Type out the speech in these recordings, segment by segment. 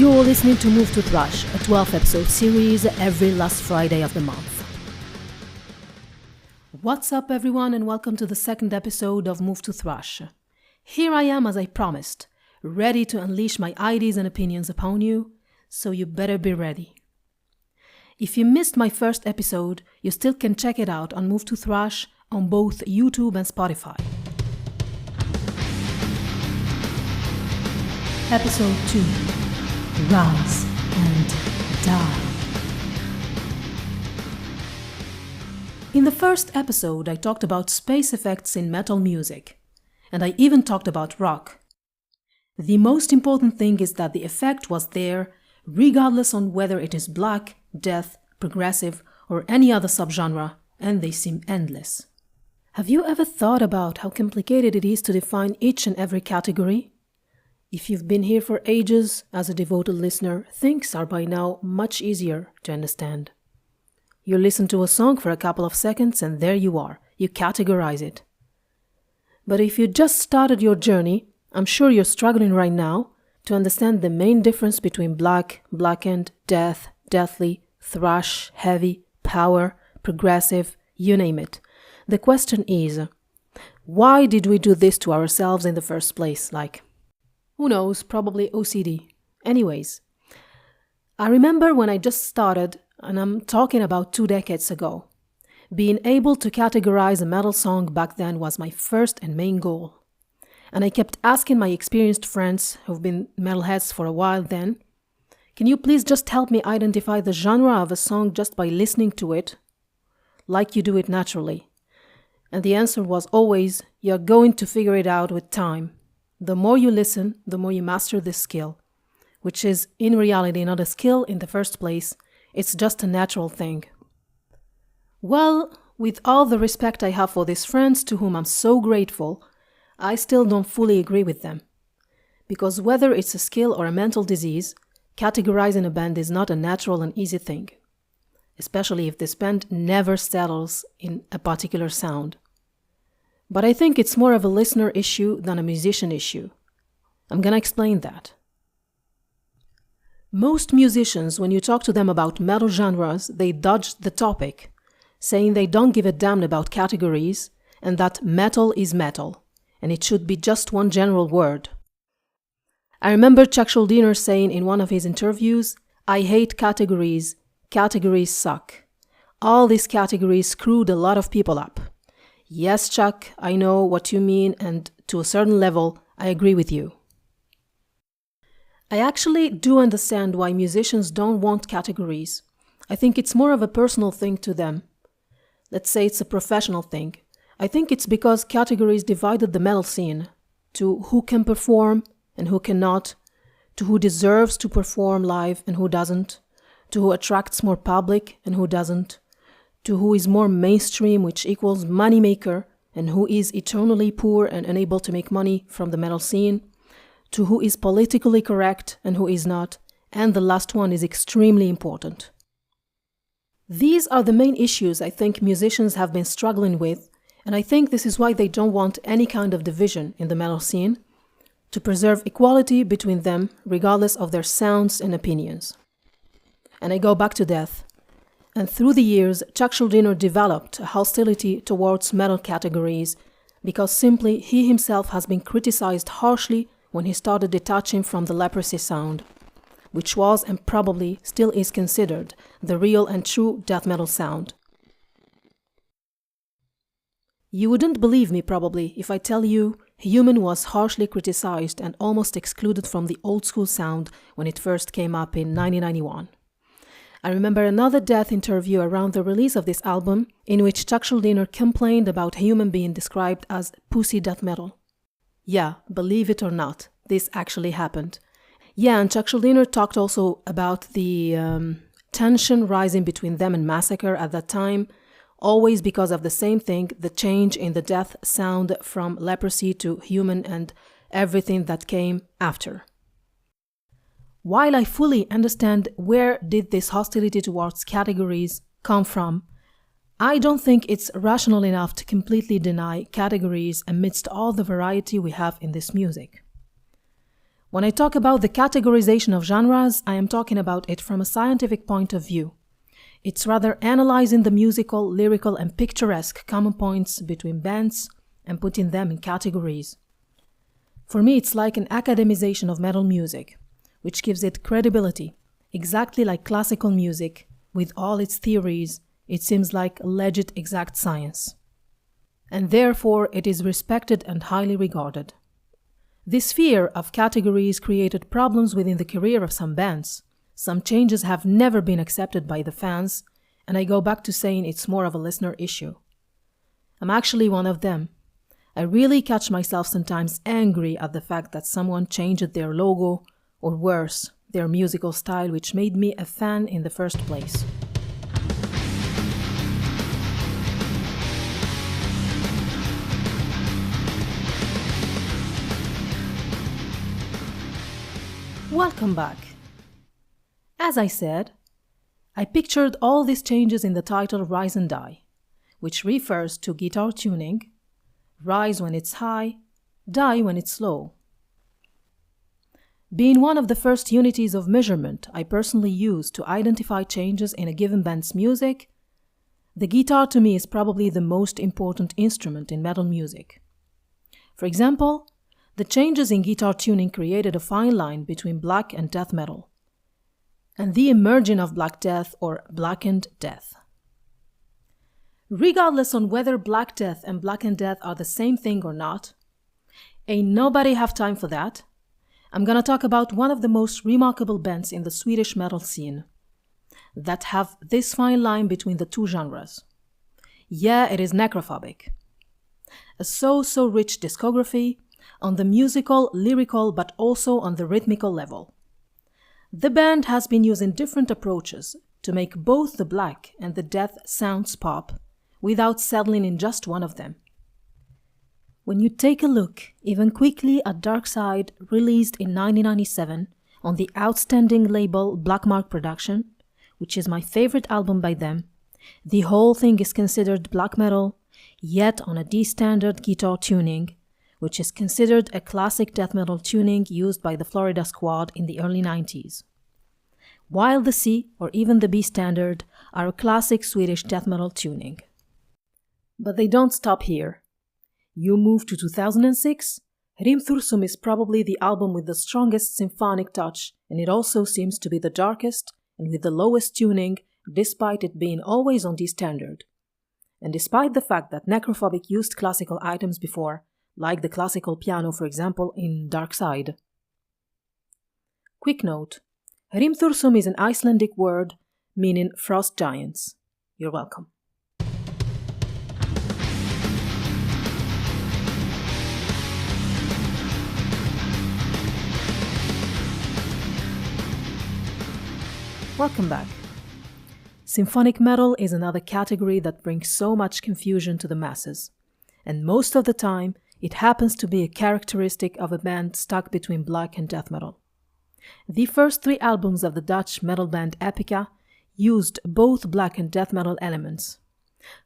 You're listening to Move to Thrash, a 12-episode series every last Friday of the month. What's up, everyone, and welcome to the second episode of Move to Thrash. Here I am, as I promised, ready to unleash my ideas and opinions upon you, so you better be ready. If you missed my first episode, you still can check it out on Move to Thrash on both YouTube and Spotify. Episode 2. Rise and Die. In the first episode, I talked about space effects in metal music, and I even talked about rock. The most important thing is that the effect was there, regardless on whether it is black, death, progressive, or any other subgenre, and they seem endless. Have you ever thought about how complicated it is to define each and every category? If you've been here for ages as a devoted listener, things are by now much easier to understand. You listen to a song for a couple of seconds and there you are. You categorize it. But if you just started your journey, I'm sure you're struggling right now to understand the main difference between black, blackened, death, deathly, thrash, heavy, power, progressive, you name it. The question is, why did we do this to ourselves in the first place? Who knows, probably OCD. Anyways, I remember when I just started, and I'm talking about 2 decades ago, being able to categorize a metal song back then was my first and main goal. And I kept asking my experienced friends who've been metalheads for a while then, can you please just help me identify the genre of a song just by listening to it, like you do it naturally? And the answer was always, you're going to figure it out with time. The more you listen, the more you master this skill, which is in reality not a skill in the first place, it's just a natural thing. Well, with all the respect I have for these friends to whom I'm so grateful, I still don't fully agree with them. Because whether it's a skill or a mental disease, categorizing a band is not a natural and easy thing, especially if this band never settles in a particular sound. But I think it's more of a listener issue than a musician issue. I'm gonna explain that. Most musicians, when you talk to them about metal genres, they dodge the topic, saying they don't give a damn about categories and that metal is metal, and it should be just one general word. I remember Chuck Schuldiner saying in one of his interviews, I hate categories, categories suck. All these categories screwed a lot of people up. Yes, Chuck, I know what you mean, and to a certain level, I agree with you. I actually do understand why musicians don't want categories. I think it's more of a personal thing to them. Let's say it's a professional thing. I think it's because categories divided the metal scene to who can perform and who cannot, to who deserves to perform live and who doesn't, to who attracts more public and who doesn't, to who is more mainstream, which equals moneymaker, and who is eternally poor and unable to make money from the metal scene, to who is politically correct and who is not, and the last one is extremely important. These are the main issues I think musicians have been struggling with, and I think this is why they don't want any kind of division in the metal scene, to preserve equality between them regardless of their sounds and opinions. And I go back to death. And through the years, Chuck Schuldiner developed a hostility towards metal categories because simply he himself has been criticized harshly when he started detaching from the leprosy sound, which was and probably still is considered the real and true death metal sound. You wouldn't believe me probably if I tell you Human was harshly criticized and almost excluded from the old school sound when it first came up in 1991. I remember another Death interview around the release of this album in which Chuck Schuldiner complained about Human being described as pussy death metal. Yeah, believe it or not, this actually happened. Yeah, and Chuck Schuldiner talked also about the tension rising between them and Massacre at that time, always because of the same thing, the change in the death sound from Leprosy to Human and everything that came after. While I fully understand where did this hostility towards categories come from, I don't think it's rational enough to completely deny categories amidst all the variety we have in this music. When I talk about the categorization of genres, I am talking about it from a scientific point of view. It's rather analyzing the musical, lyrical, and picturesque common points between bands and putting them in categories. For me, it's like an academization of metal music, which gives it credibility, exactly like classical music. With all its theories, it seems like legit exact science. And therefore, it is respected and highly regarded. This fear of categories created problems within the career of some bands. Some changes have never been accepted by the fans, and I go back to saying it's more of a listener issue. I'm actually one of them. I really catch myself sometimes angry at the fact that someone changed their logo, or worse, their musical style, which made me a fan in the first place. Welcome back. As I said, I pictured all these changes in the title Rise and Die, which refers to guitar tuning, rise when it's high, die when it's low. Being one of the first unities of measurement I personally use to identify changes in a given band's music, the guitar to me is probably the most important instrument in metal music. For example, the changes in guitar tuning created a fine line between black and death metal, and the emerging of Black Death or Blackened Death. Regardless on whether Black Death and Blackened Death are the same thing or not, ain't nobody have time for that. I'm gonna talk about one of the most remarkable bands in the Swedish metal scene that have this fine line between the two genres. Yeah, it is Necrophobic. A so rich discography on the musical, lyrical, but also on the rhythmical level. The band has been using different approaches to make both the black and the death sounds pop without settling in just one of them. When you take a look, even quickly, at Dark Side, released in 1997 on the outstanding label Black Mark Production, which is my favorite album by them, the whole thing is considered black metal, yet on a D-standard guitar tuning, which is considered a classic death metal tuning used by the Florida Squad in the early 90s. While the C, or even the B standard, are a classic Swedish death metal tuning. But they don't stop here. You move to 2006, Hrimthursum is probably the album with the strongest symphonic touch, and it also seems to be the darkest and with the lowest tuning, despite it being always on D-standard. And despite the fact that Necrophobic used classical items before, like the classical piano, for example, in Dark Side. Quick note, Hrimthursum is an Icelandic word meaning frost giants. You're welcome. Welcome back. Symphonic metal is another category that brings so much confusion to the masses, and most of the time, it happens to be a characteristic of a band stuck between black and death metal. The first 3 albums of the Dutch metal band Epica used both black and death metal elements.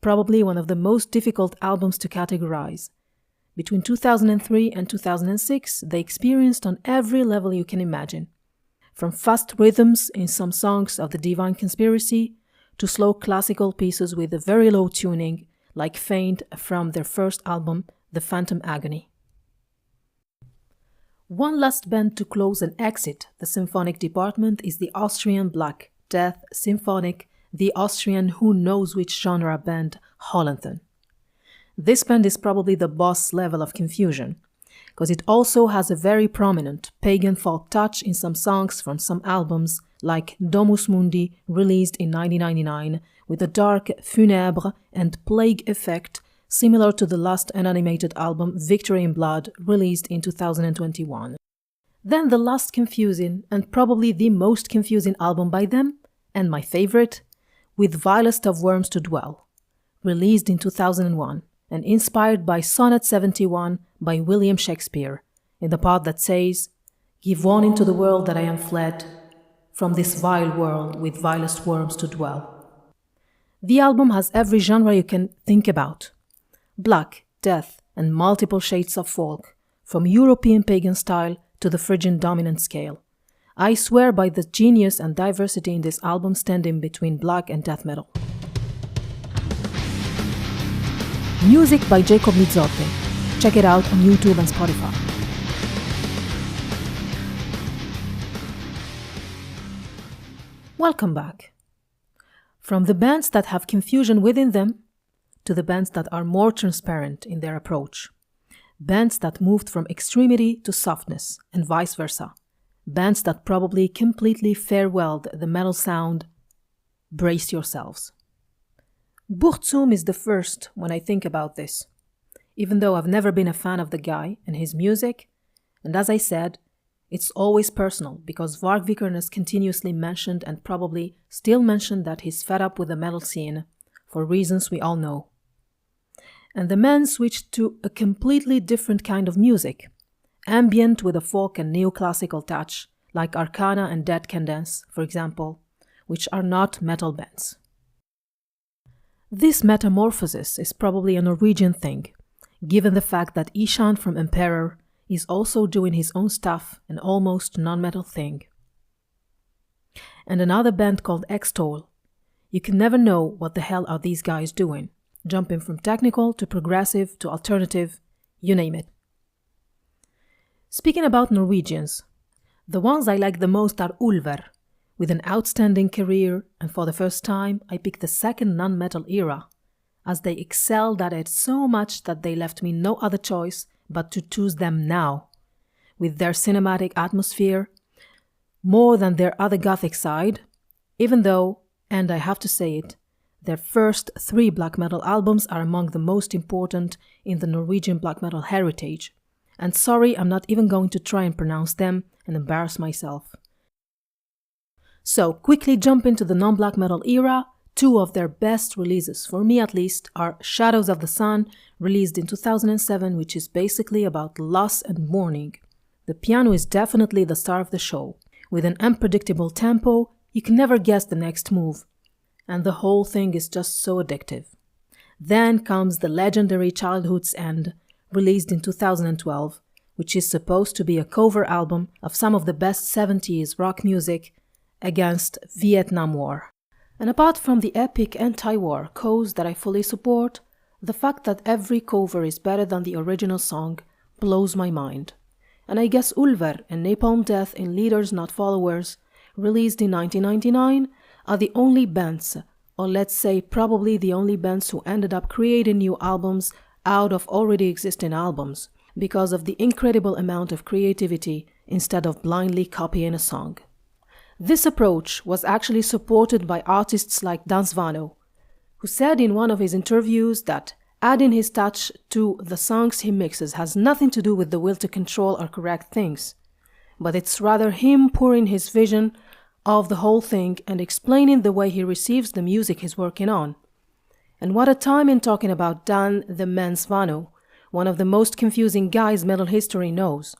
Probably one of the most difficult albums to categorize. Between 2003 and 2006, they experienced on every level you can imagine. From fast rhythms in some songs of the Divine Conspiracy to slow classical pieces with a very low tuning, like Faint from their first album, The Phantom Agony. One last band to close and exit the symphonic department is the Austrian Black Death Symphonic, the Austrian who knows which genre band Hollenthen. This band is probably the boss level of confusion, because it also has a very prominent pagan folk touch in some songs from some albums, like Domus Mundi, released in 1999, with a dark funèbre and plague effect similar to the last unanimated album Victory in Blood, released in 2021. Then the last confusing, and probably the most confusing album by them, and my favorite, With Vilest of Worms to Dwell, released in 2001, and inspired by Sonnet 71 by William Shakespeare, in the part that says, "Give warning to the world that I am fled from this vile world with vilest worms to dwell." The album has every genre you can think about. Black, death, and multiple shades of folk, from European pagan style to the Phrygian dominant scale. I swear by the genius and diversity in this album standing between black and death metal. Music by Jacob Mizzotti. Check it out on YouTube and Spotify. Welcome back. From the bands that have confusion within them to the bands that are more transparent in their approach. Bands that moved from extremity to softness and vice versa. Bands that probably completely farewelled the metal sound. Brace yourselves. Burzum is the first when I think about this, even though I've never been a fan of the guy and his music, and as I said, it's always personal because Varg Vikernes continuously mentioned and probably still mentioned that he's fed up with the metal scene for reasons we all know. And the man switched to a completely different kind of music, ambient with a folk and neoclassical touch, like Arcana and Dead Can Dance, for example, which are not metal bands. This metamorphosis is probably a Norwegian thing, given the fact that Ishan from Emperor is also doing his own stuff, an almost non-metal thing. And another band called Extol. You can never know what the hell are these guys doing, jumping from technical to progressive to alternative, you name it. Speaking about Norwegians, the ones I like the most are Ulver, with an outstanding career, and for the first time I picked the second non-metal era, as they excelled at it so much that they left me no other choice but to choose them now, with their cinematic atmosphere, more than their other gothic side, even though, and I have to say it, their first 3 black metal albums are among the most important in the Norwegian black metal heritage, and sorry I'm not even going to try and pronounce them and embarrass myself. So, quickly jump into the non-black metal era. 2 of their best releases, for me at least, are Shadows of the Sun, released in 2007, which is basically about loss and mourning. The piano is definitely the star of the show. With an unpredictable tempo, you can never guess the next move. And the whole thing is just so addictive. Then comes the legendary Childhood's End, released in 2012, which is supposed to be a cover album of some of the best 70s rock music against Vietnam War. And apart from the epic anti-war cause that I fully support, the fact that every cover is better than the original song blows my mind. And I guess Ulver and Napalm Death in Leaders Not Followers, released in 1999, are the only bands, or let's say probably the only bands who ended up creating new albums out of already existing albums, because of the incredible amount of creativity instead of blindly copying a song. This approach was actually supported by artists like Dan Svano, who said in one of his interviews that adding his touch to the songs he mixes has nothing to do with the will to control or correct things, but it's rather him pouring his vision of the whole thing and explaining the way he receives the music he's working on. And what a time in talking about Dan the Man Svano, one of the most confusing guys metal history knows.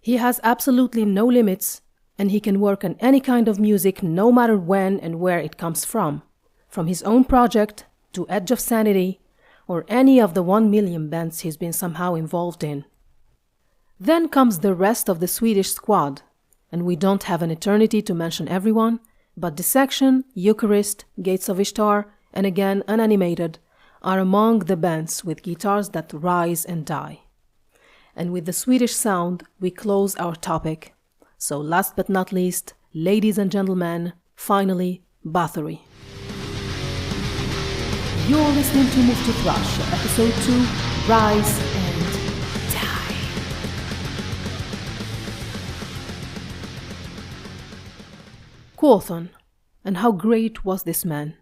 He has absolutely no limits, and he can work on any kind of music no matter when and where it comes from his own project to Edge of Sanity, or any of the 1 million bands he's been somehow involved in. Then comes the rest of the Swedish squad, and we don't have an eternity to mention everyone, but Dissection, Eucharist, Gates of Ishtar, and again Unanimated are among the bands with guitars that rise and die. And with the Swedish sound, we close our topic. So last but not least, ladies and gentlemen, finally, Bathory. You're listening to Move to Thrush, episode 2, Rise and Die. Quorthon, and how great was this man,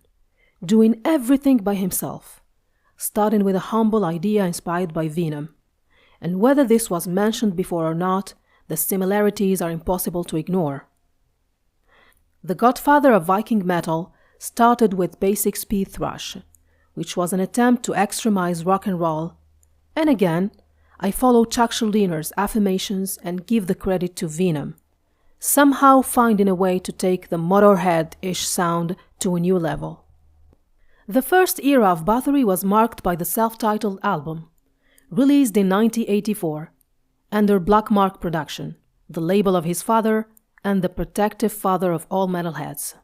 doing everything by himself, starting with a humble idea inspired by Venom. And whether this was mentioned before or not, the similarities are impossible to ignore. The godfather of Viking metal started with basic speed thrash, which was an attempt to extremize rock and roll. And again, I follow Chuck Schuldiner's affirmations and give the credit to Venom, somehow finding a way to take the Motorhead-ish sound to a new level. The first era of Bathory was marked by the self-titled album, released in 1984, under Black Mark Production, the label of his father and the protective father of all metalheads.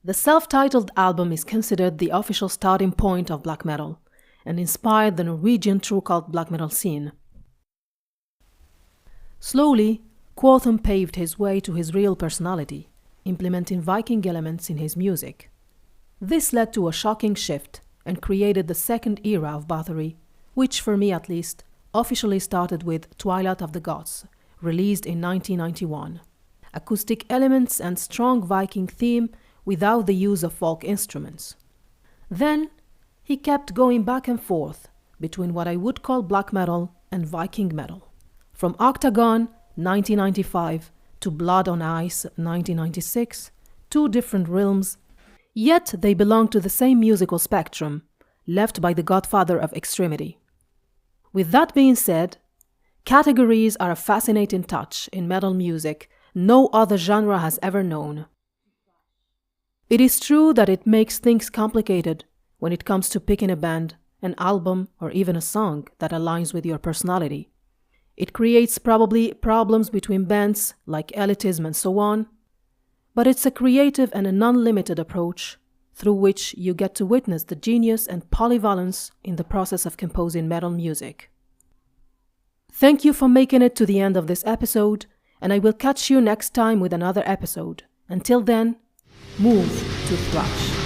The self-titled album is considered the official starting point of black metal and inspired the Norwegian true cult black metal scene. Slowly, Quorthon paved his way to his real personality, implementing Viking elements in his music. This led to a shocking shift and created the second era of Bathory, which, for me at least, officially started with Twilight of the Gods, released in 1991. Acoustic elements and strong Viking theme without the use of folk instruments. Then, he kept going back and forth between what I would call black metal and Viking metal. From Octagon, 1995, to Blood on Ice, 1996, two different realms, yet they belong to the same musical spectrum, left by the godfather of extremity. With that being said, categories are a fascinating touch in metal music no other genre has ever known. It is true that it makes things complicated when it comes to picking a band, an album, or even a song that aligns with your personality. It creates probably problems between bands, like elitism and so on, but it's a creative and an unlimited approach through which you get to witness the genius and polyvalence in the process of composing metal music. Thank you for making it to the end of this episode, and I will catch you next time with another episode. Until then, move to thrash.